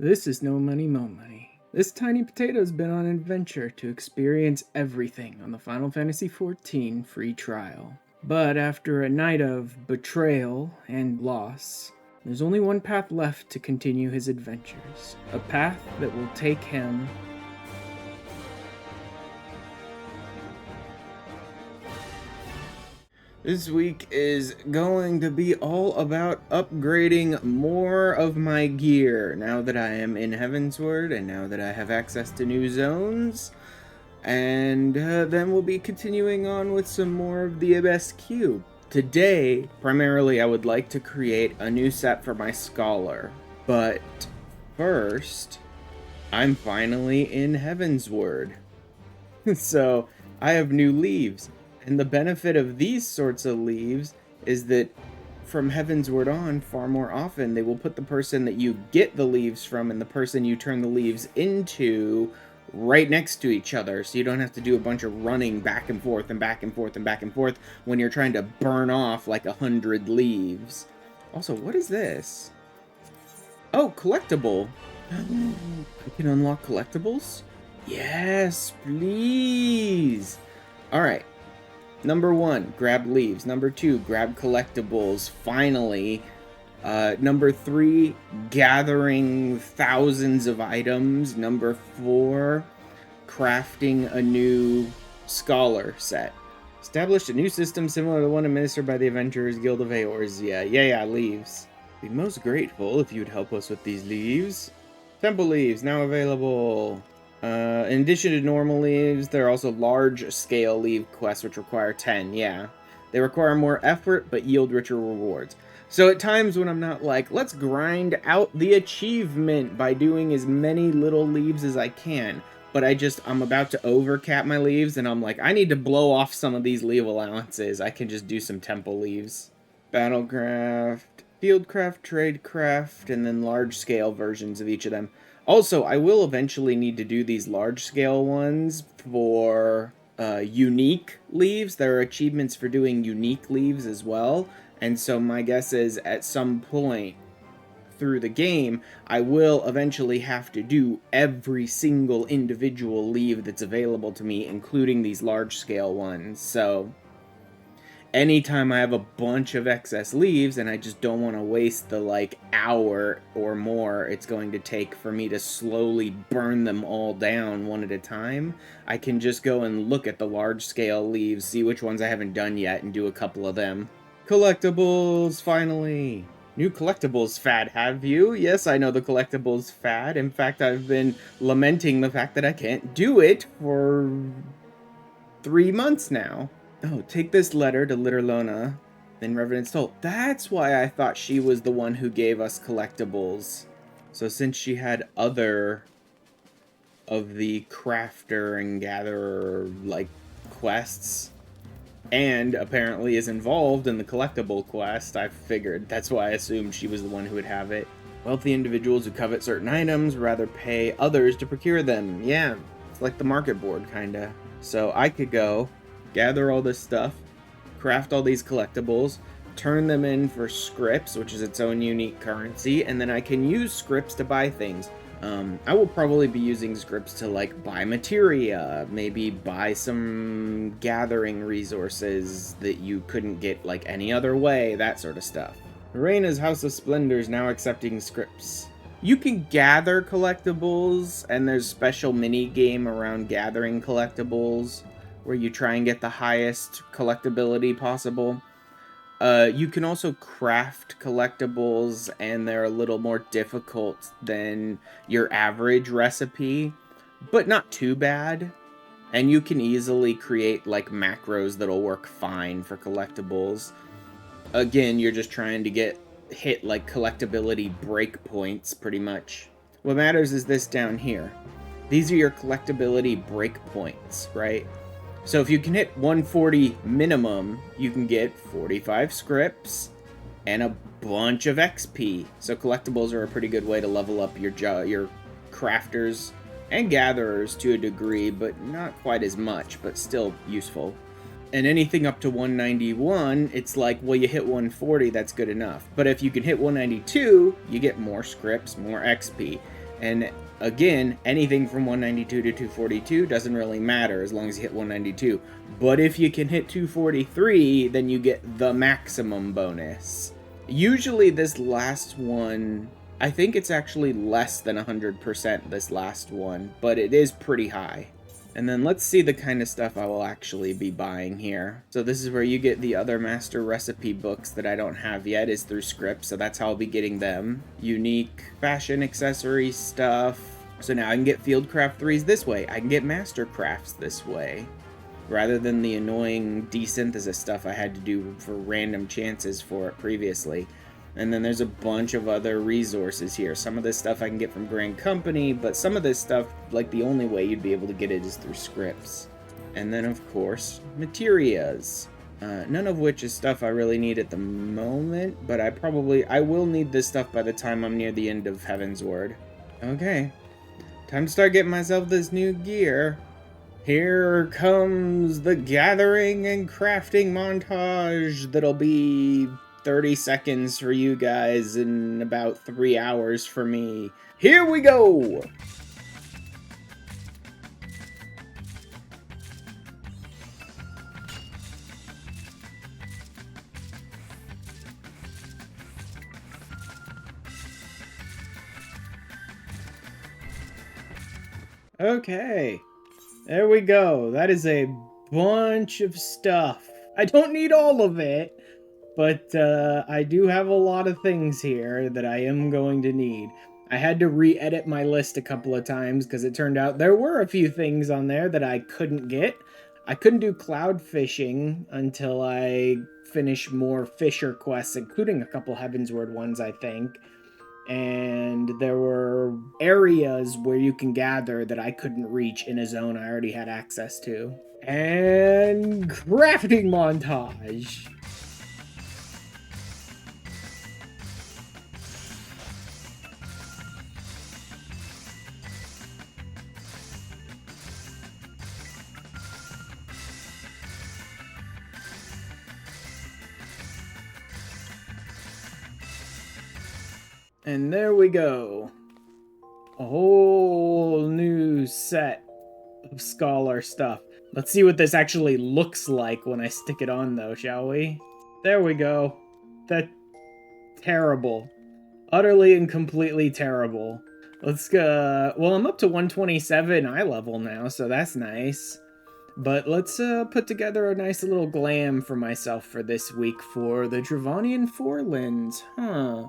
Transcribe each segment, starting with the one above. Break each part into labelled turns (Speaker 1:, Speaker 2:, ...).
Speaker 1: This is No Money Mo Money. This tiny potato's been on an adventure to experience everything on the Final Fantasy XIV free trial. But after a night of betrayal and loss, there's only one path left to continue his adventures. A path that will take him This week is going to be all about upgrading more of my gear now that I am in Heavensward and now that I have access to new zones. And then we'll be continuing on with some more of the Abyss Cube. Today, primarily, I would like to create a new set for my Scholar. But first, I'm finally in Heavensward. So, I have new leaves. And the benefit of these sorts of leaves is that from Heavensward on, far more often, they will put the person that you get the leaves from and the person you turn the leaves into right next to each other, so you don't have to do a bunch of running back and forth and back and forth and back and forth when you're trying to burn off like 100 leaves. Also, what is this? Oh, collectible. I can unlock collectibles? Yes, please. All right. Number 1, grab leaves. Number 2, grab collectibles. Finally. Number 3, gathering thousands of items. Number 4, crafting a new Scholar set. Established a new system similar to the one administered by the Adventurers Guild of Eorzea. Yeah, leaves. Be most grateful if you'd help us with these leaves. Temple leaves, now available. In addition to normal leaves, there are also large-scale leave quests which require 10, yeah. They require more effort, but yield richer rewards. So at times when I'm not like, let's grind out the achievement by doing as many little leaves as I can, but I'm about to overcap my leaves, and I'm like, I need to blow off some of these leave allowances. I can just do some temple leaves. Battlecraft, Fieldcraft, Tradecraft, and then large-scale versions of each of them. Also, I will eventually need to do these large-scale ones for unique leaves. There are achievements for doing unique leaves as well. And so my guess is at some point through the game, I will eventually have to do every single individual leave that's available to me, including these large-scale ones. So anytime I have a bunch of excess leaves and I just don't want to waste the hour or more it's going to take for me to slowly burn them all down one at a time, I can just go and look at the large scale leaves, see which ones I haven't done yet, and do a couple of them. Collectibles, finally! New collectibles fad, have you? Yes, I know the collectibles fad. In fact, I've been lamenting the fact that I can't do it for 3 months now. Oh, take this letter to Litterlona in Revenant's Toll. That's why I thought she was the one who gave us collectibles. So since she had other of the crafter and gatherer, quests, and apparently is involved in the collectible quest, I figured. That's why I assumed she was the one who would have it. Wealthy individuals who covet certain items rather pay others to procure them. Yeah, it's like the market board, kinda. So I could go gather all this stuff, craft all these collectibles, turn them in for scripts, which is its own unique currency, and then I can use scripts to buy things. I will probably be using scripts to buy materia, maybe buy some gathering resources that you couldn't get any other way, that sort of stuff. Reina's House of Splendor is now accepting scripts. You can gather collectibles, and there's a special mini game around gathering collectibles where you try and get the highest collectability possible. You can also craft collectibles, and they're a little more difficult than your average recipe, but not too bad. And you can easily create macros that'll work fine for collectibles. Again, you're just trying to hit collectability breakpoints pretty much. What matters is this down here. These are your collectability breakpoints, right? So if you can hit 140 minimum, you can get 45 scripts and a bunch of XP. So collectibles are a pretty good way to level up your crafters and gatherers to a degree, but not quite as much, but still useful. And anything up to 191, it's well, you hit 140, that's good enough. But if you can hit 192, you get more scripts, more XP. And again, anything from 192 to 242 doesn't really matter as long as you hit 192. But if you can hit 243, then you get the maximum bonus. Usually this last one, I think it's actually less than 100% this last one, but it is pretty high. And then let's see the kind of stuff I will actually be buying here. So this is where you get the other master recipe books that I don't have yet, is through scripts, so that's how I'll be getting them. Unique fashion accessory stuff. So now I can get Fieldcraft 3s this way. I can get Mastercrafts this way, rather than the annoying desynthesis stuff I had to do for random chances for it previously. And then there's a bunch of other resources here. Some of this stuff I can get from Grand Company, but some of this stuff, like the only way you'd be able to get it is through scripts. And then of course, materias. None of which is stuff I really need at the moment, but I will need this stuff by the time I'm near the end of Heavensward. Okay, time to start getting myself this new gear. Here comes the gathering and crafting montage that'll be 30 seconds for you guys and about 3 hours for me. Here we go! Okay, there we go. That is a bunch of stuff. I don't need all of it, but I do have a lot of things here that I am going to need. I had to re-edit my list a couple of times because it turned out there were a few things on there that I couldn't get. I couldn't do cloud fishing until I finished more fisher quests, including a couple Heavensward ones, I think. And there were areas where you can gather that I couldn't reach in a zone I already had access to. And crafting montage. And there we go. A whole new set of Scholar stuff. Let's see what this actually looks like when I stick it on, though, shall we? There we go. That's terrible. Utterly and completely terrible. Let's go. Well, I'm up to 127 eye level now, so that's nice. But let's put together a nice little glam for myself for this week for the Dravanian Forelands. Huh.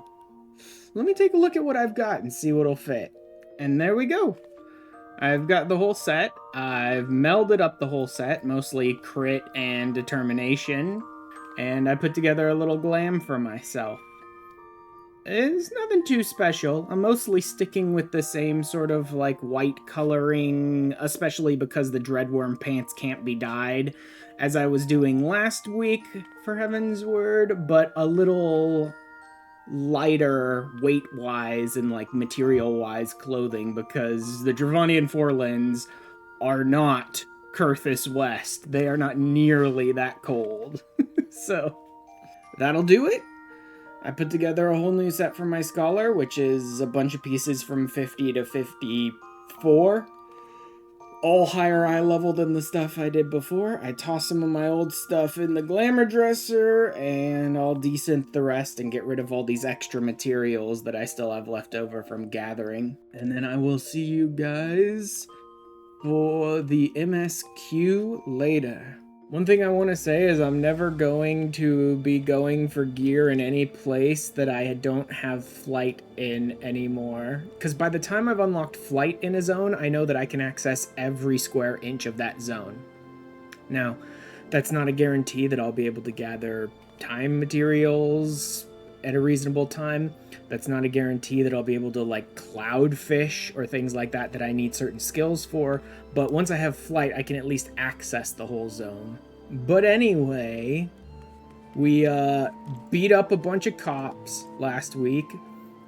Speaker 1: Let me take a look at what I've got and see what'll fit. And there we go. I've got the whole set. I've melded up the whole set, mostly crit and determination. And I put together a little glam for myself. It's nothing too special. I'm mostly sticking with the same sort of like white coloring, especially because the Dreadworm pants can't be dyed, as I was doing last week for Heavensward, but a little lighter weight-wise and like material-wise clothing, because the Dravanian Forelands are not Kurthus West. They are not nearly that cold. So that'll do it. I put together a whole new set for my Scholar, which is a bunch of pieces from 50 to 54. All higher eye level than the stuff I did before. I toss some of my old stuff in the glamour dresser, and I'll desynth the rest and get rid of all these extra materials that I still have left over from gathering. And then I will see you guys for the MSQ later. One thing I want to say is I'm never going to be going for gear in any place that I don't have flight in anymore. Because by the time I've unlocked flight in a zone, I know that I can access every square inch of that zone. Now, that's not a guarantee that I'll be able to gather time materials at a reasonable time. That's not a guarantee that I'll be able to like cloud fish or things like that that I need certain skills for, but once I have flight, I can at least access the whole zone. But anyway, we beat up a bunch of cops last week,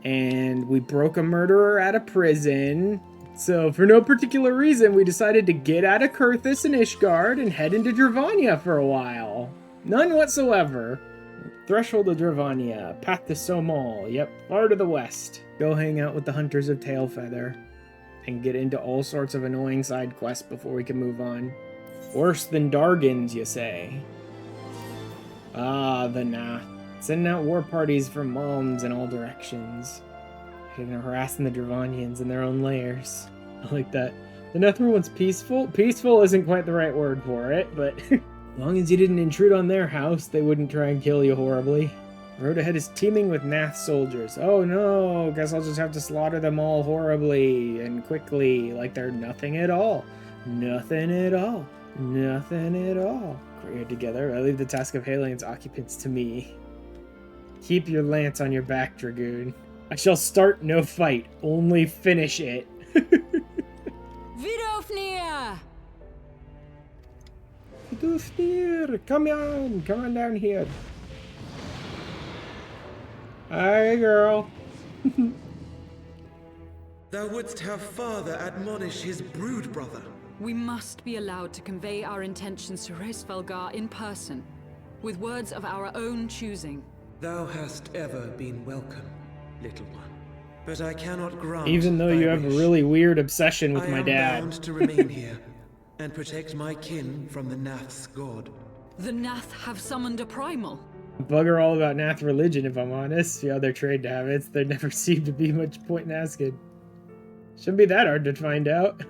Speaker 1: and we broke a murderer out of prison. So for no particular reason, we decided to get out of Kurthus and Ishgard and head into Dravania for a while. None whatsoever. Threshold of Dravania, path to Sohm. Yep, far to the west. Go hang out with the Hunters of Tailfeather and get into all sorts of annoying side quests before we can move on. Worse than Dargans, you say? Ah, the Nath. Sending out war parties for moms in all directions. They're harassing the Dravanians in their own lairs. I like that. The Nath were once peaceful. Peaceful isn't quite the right word for it, but as long as you didn't intrude on their house, they wouldn't try and kill you horribly. The road ahead is teeming with Nath soldiers. Oh no, guess I'll just have to slaughter them all horribly and quickly, like they're nothing at all. Nothing at all. Nothing at all. We're together. I leave the task of hailing its occupants to me. Keep your lance on your back, Dragoon. I shall start no fight, only finish it.
Speaker 2: Vidofnir!
Speaker 1: Vidofnir! Come on down here. Hi, girl.
Speaker 3: Thou wouldst have father admonish his brood brother.
Speaker 2: We must be allowed to convey our intentions to Hrisvelgar in person, with words of our own choosing.
Speaker 3: Thou hast ever been welcome, little one. But I cannot grant.
Speaker 1: Even though you have a really weird obsession with my dad.
Speaker 3: I am bound to remain here and protect my kin from the Nath's god.
Speaker 2: The Nath have summoned a primal.
Speaker 1: Bugger all about Nath religion, if I'm honest. The other trade habits, there never seemed to be much point in asking. Shouldn't be that hard to find out.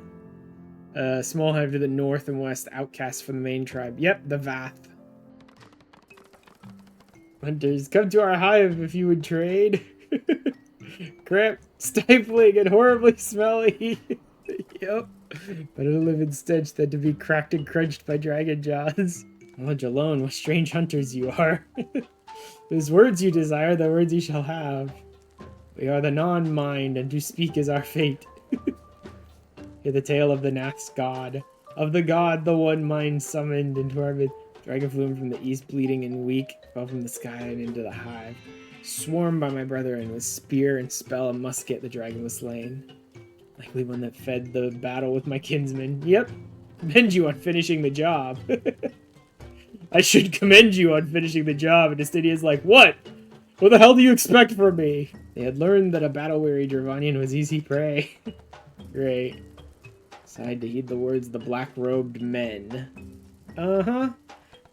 Speaker 1: Small hive to the north and west, outcasts from the main tribe. Yep, the Vath. Hunters, come to our hive if you would trade. Cramped, stifling, and horribly smelly. Yep. Better to live in stench than to be cracked and crunched by dragon jaws. Knowledge alone, what strange hunters you are. Those words you desire, the words you shall have. We are the non-mind, and to speak is our fate. Hear the tale of the Nath's god. Of the god, the one mind summoned into our mid. Dragon flew from the east, bleeding and weak, fell from the sky and into the hive. Swarmed by my brethren with spear and spell and musket, the dragon was slain. Likely one that fed the battle with my kinsmen. Yep, commend you on finishing the job. I should commend you on finishing the job, and Justinian's like, what? What the hell do you expect from me? They had learned that a battle-weary Dravanian was easy prey. Great. Decide to heed the words of the black-robed men. Uh-huh.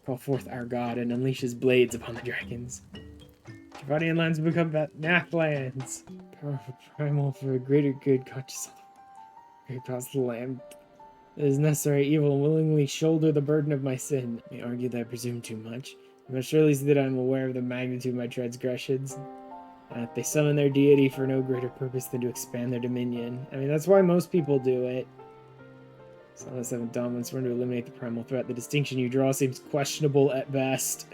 Speaker 1: Call forth our god and unleash his blades upon the dragons. Dravanian lands become Nath lands. Powerful primal for a greater good, conscious of the great past the lamb. It is necessary evil and willingly shoulder the burden of my sin. You may argue that I presume too much. You must surely see that I am aware of the magnitude of my transgressions. They summon their deity for no greater purpose than to expand their dominion. I mean, that's why most people do it. So unless I have a dominant sworn to eliminate the primal threat, the distinction you draw seems questionable at best.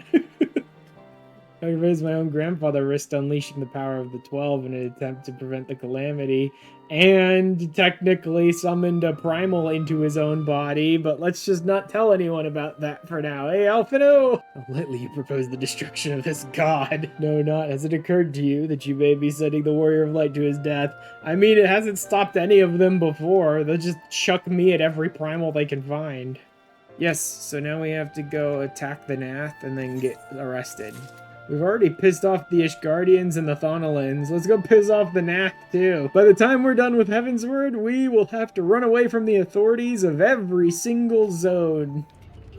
Speaker 1: I raised my own grandfather risked unleashing the power of the 12 in an attempt to prevent the calamity, and technically summoned a primal into his own body, but let's just not tell anyone about that for now. Hey, Alphino! How lightly you propose the destruction of this god. No, not has it occurred to you that you may be sending the Warrior of Light to his death. I mean, it hasn't stopped any of them before. They'll just chuck me at every primal they can find. Yes, so now we have to go attack the Nath and then get arrested. We've already pissed off the Ishgardians and the Thonolins. Let's go piss off the Nath, too. By the time we're done with Heavensward, we will have to run away from the authorities of every single zone.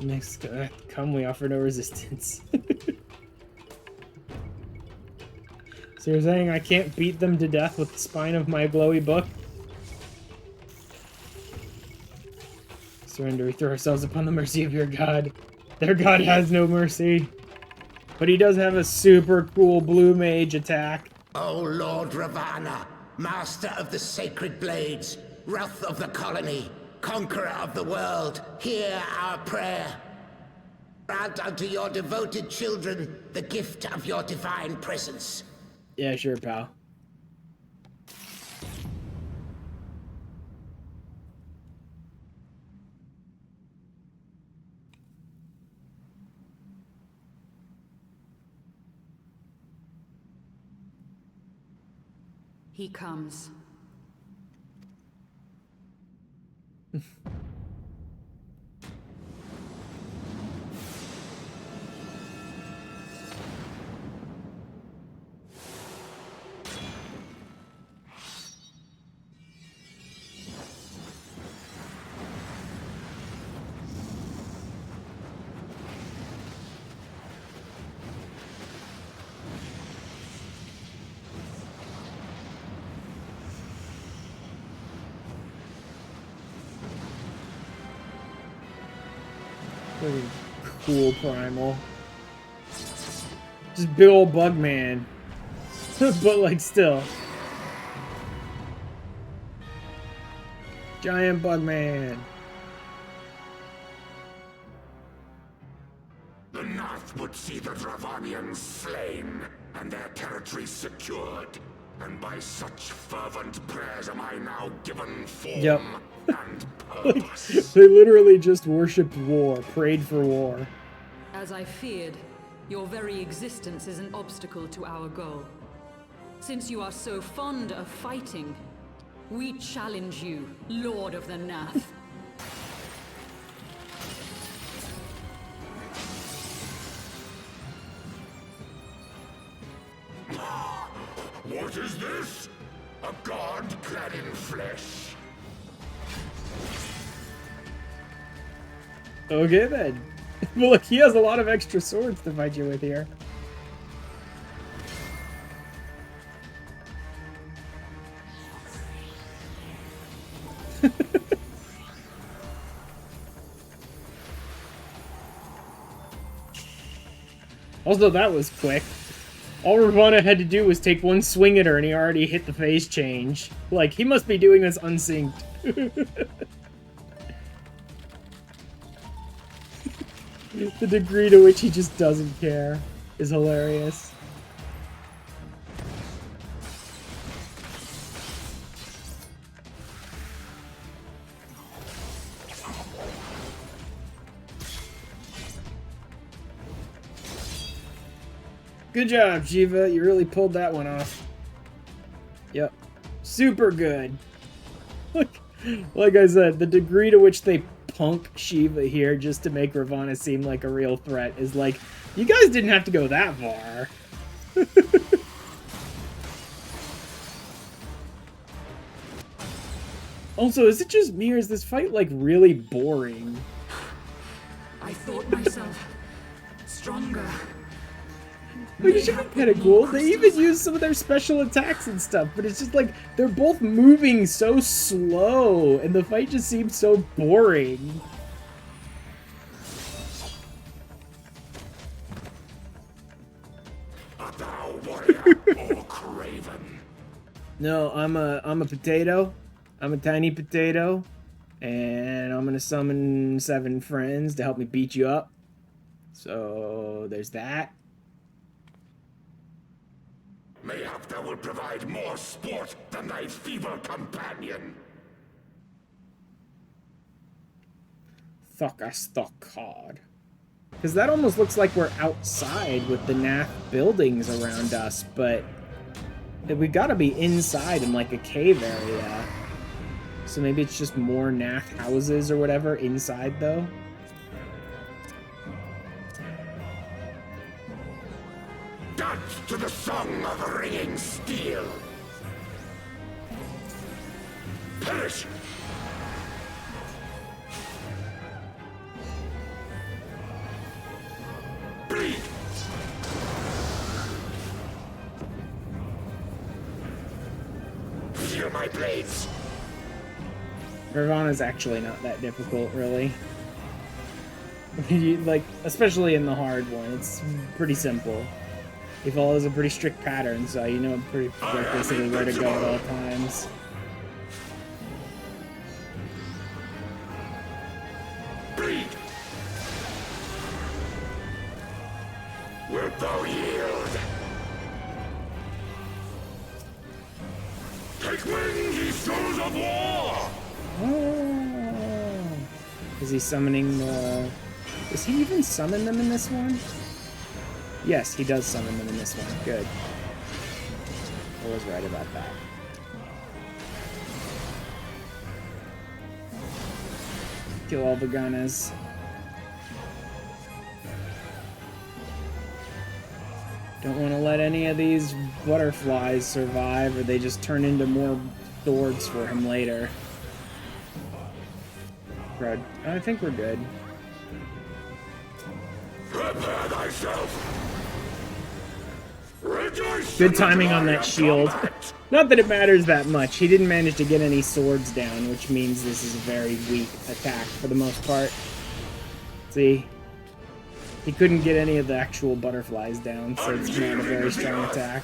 Speaker 1: Next, come, we offer no resistance. So you're saying I can't beat them to death with the spine of my glowy book? Surrender, we throw ourselves upon the mercy of your god. Their god has no mercy. But he does have a super cool blue mage attack.
Speaker 4: O Lord Ravana, master of the sacred blades, wrath of the colony, conqueror of the world, hear our prayer. Grant unto your devoted children the gift of your divine presence.
Speaker 1: Yeah, sure, pal.
Speaker 2: He comes.
Speaker 1: Really cool primal. Just big old Bugman. But like still. Giant Bugman.
Speaker 5: The North would see the Dravanians slain, and their territory secured. And by such fervent prayers am I now given form and purpose.
Speaker 1: They literally just worshipped war, prayed for war.
Speaker 2: As I feared, your very existence is an obstacle to our goal. Since you are so fond of fighting, we challenge you, Lord of the Nath.
Speaker 5: What is this? A god clad in flesh?
Speaker 1: Okay then. Well, look, he has a lot of extra swords to fight you with here. Also, that was quick. All Ravana had to do was take one swing at her and he already hit the phase change. Like, he must be doing this unsynced. The degree to which he just doesn't care is hilarious. Good job, Shiva. You really pulled that one off. Yep. Super good. Look, like I said, the degree to which they punk Shiva here just to make Ravana seem like a real threat is like, you guys didn't have to go that far. Also, is it just me or is this fight like really boring?
Speaker 2: I thought myself stronger.
Speaker 1: Like, it should be kind of cool. They even use some of their special attacks and stuff, but it's just like, they're both moving so slow, and the fight just seems so boring.
Speaker 5: Art thou warrior or craven?
Speaker 1: No, I'm a potato. I'm a tiny potato, and I'm gonna summon 7 friends to help me beat you up. So, there's that.
Speaker 5: Mayhap thou will provide more sport than thy feeble companion.
Speaker 1: Thok, I stuck hard. Because that almost looks like we're outside with the Nath buildings around us, but we gotta be inside in like a cave area. So maybe it's just more Nath houses or whatever inside though.
Speaker 5: Dance to the song of ringing steel. Perish! Bleed! Feel my blades!
Speaker 1: Ravana's actually not that difficult, really. Like, especially in the hard one, it's pretty simple. He follows a pretty strict pattern, so you know pretty like basically where to go at all times.
Speaker 5: Bleed! Wilt thou yield? Take wing, ye souls of war!
Speaker 1: Oh. Is he summoning the... Does he even summon them in this one? Yes, he does summon them in this one. Good. I was right about that. Kill all the Ganas. Don't want to let any of these butterflies survive, or they just turn into more swords for him later. Crud. I think we're good.
Speaker 5: Prepare thyself! Rejoice.
Speaker 1: Good timing on that shield. Not that it matters that much. He didn't manage to get any swords down, which means this is a very weak attack for the most part.
Speaker 6: See? He couldn't get any of the actual butterflies down, so it's not a very strong attack.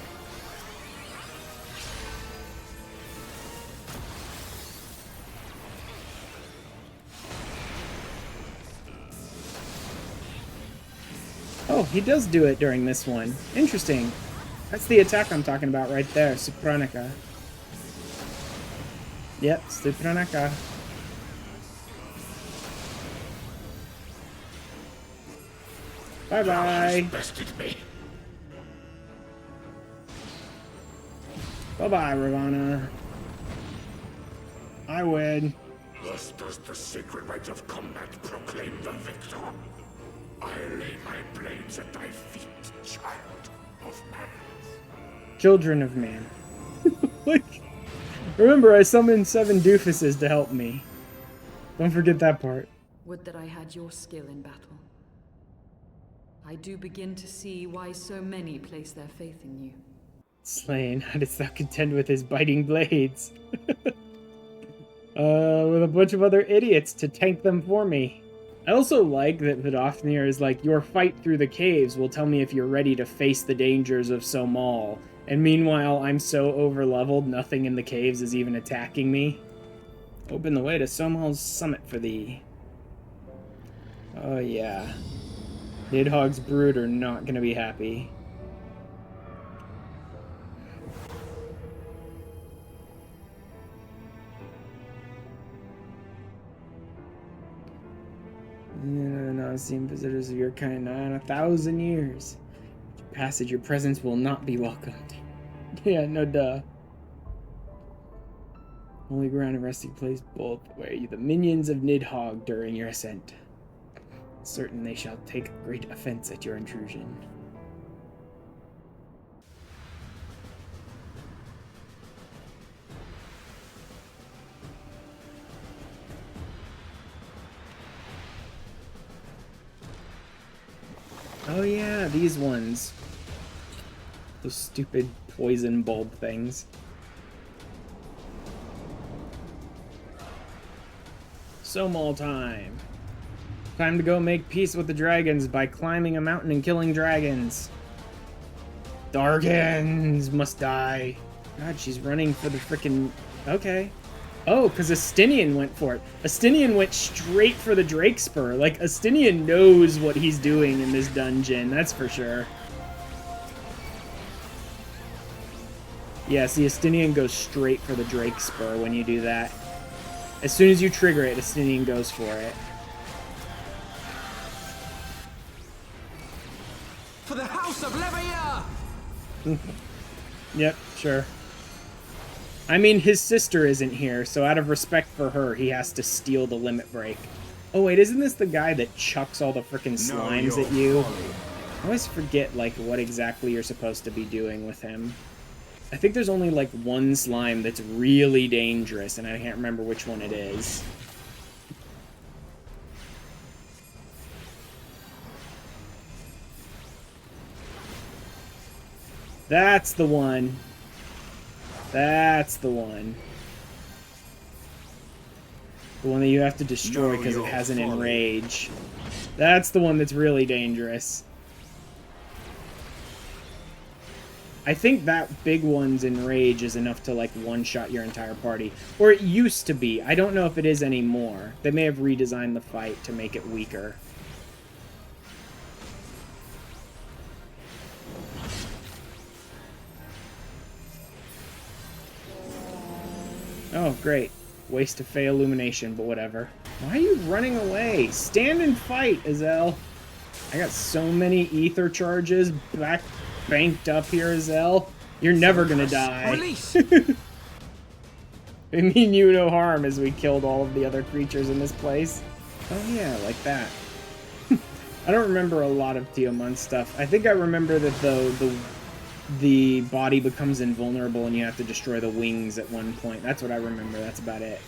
Speaker 6: Oh, he does do it during this one. Interesting. That's the attack I'm talking about right there, Supranica. Yep, Supranica. Bye-bye. Bye-bye, Ravana. I win.
Speaker 5: Thus does the sacred rite of combat proclaim the victor. I lay my blades at thy feet, child of man.
Speaker 6: Children of man. Like, remember, I summoned 7 doofuses to help me. Don't forget that part.
Speaker 2: Would that I had your skill in battle. I do begin to see why so many place their faith in you.
Speaker 6: Slain, how didst thou contend with his biting blades? With a bunch of other idiots to tank them for me. I also like that Vidofnir is like, your fight through the caves will tell me if you're ready to face the dangers of Sohm. And meanwhile, I'm so over-leveled, nothing in the caves is even attacking me. Open the way to Sohm's summit for thee. Oh yeah. Nidhogg's brood are not gonna be happy. Not seen visitors of your kind not in 1,000 years. Your passage, your presence will not be welcomed. Yeah, no duh. Holy ground and resting place both where you the minions of Nidhogg during your ascent. Certain they shall take great offense at your intrusion. Oh yeah, these ones. Those stupid poison bulb things. Sohm time. Time to go make peace with the dragons by climbing a mountain and killing dragons. Dargans must die. God, she's running for the frickin'... Okay. Oh, because Astinian went for it. Astinian went straight for the Drake Spur. Like, Astinian knows what he's doing in this dungeon, that's for sure. Yeah, see, Astinian goes straight for the Drake Spur when you do that. As soon as you trigger it, Astinian goes for it.
Speaker 3: For the House of Levia!
Speaker 6: Yep, sure. I mean, his sister isn't here, so out of respect for her, he has to steal the limit break. Oh wait, isn't this the guy that chucks all the frickin' slimes at you? I always forget, like, what exactly you're supposed to be doing with him. I think there's only, like, one slime that's really dangerous, and I can't remember which one it is. That's the one. That's the one. The one that you have to destroy because it has an enrage. That's the one that's really dangerous. I think that big one's enrage is enough to, like, one-shot your entire party. Or it used to be. I don't know if it is anymore. They may have redesigned the fight to make it weaker. Oh, great. Waste of Fey Illumination, but whatever. Why are you running away? Stand and fight, Azel. I got so many ether charges banked up here, Azel. You're never gonna die.
Speaker 3: Release!
Speaker 6: I mean you no harm as we killed all of the other creatures in this place. Oh yeah, like that. I don't remember a lot of Tiamat stuff. I think I remember that the body becomes invulnerable and you have to destroy the wings at one point. That's what I remember. That's about it.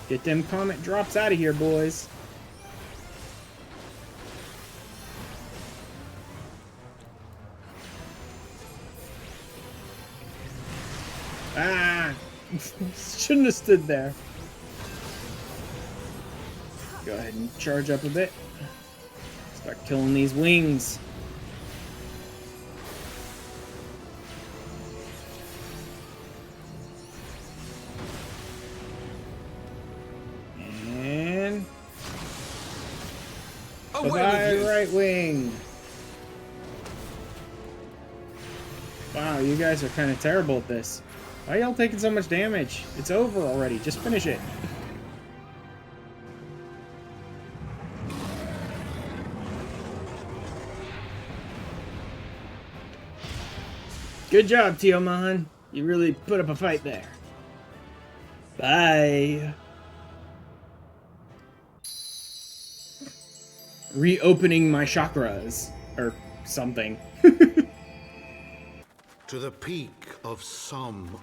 Speaker 6: Get them comet drops out of here, boys. Ah! Shouldn't have stood there. Go ahead and charge up a bit. Start killing these wings. And... bye-bye, right wing. Wow, you guys are kind of terrible at this. Why are y'all taking so much damage? It's over already. Just finish it. Good job, Tiamat. You really put up a fight there. Bye. Reopening my chakras. Or something.
Speaker 7: To the peak of Sohm,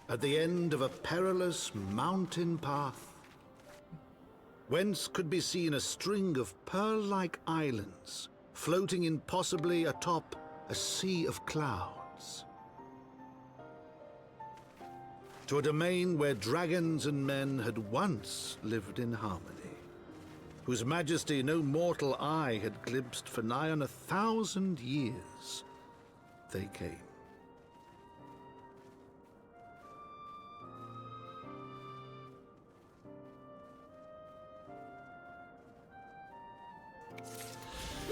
Speaker 7: at the end of a perilous mountain path, whence could be seen a string of pearl-like islands floating impossibly atop a sea of clouds. To a domain where dragons and men had once lived in harmony, whose majesty no mortal eye had glimpsed for nigh on 1,000 years, they came.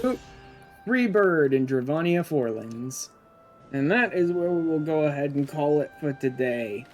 Speaker 6: Oop. Free bird in Dravania Forelands. And that is where we will go ahead and call it for today.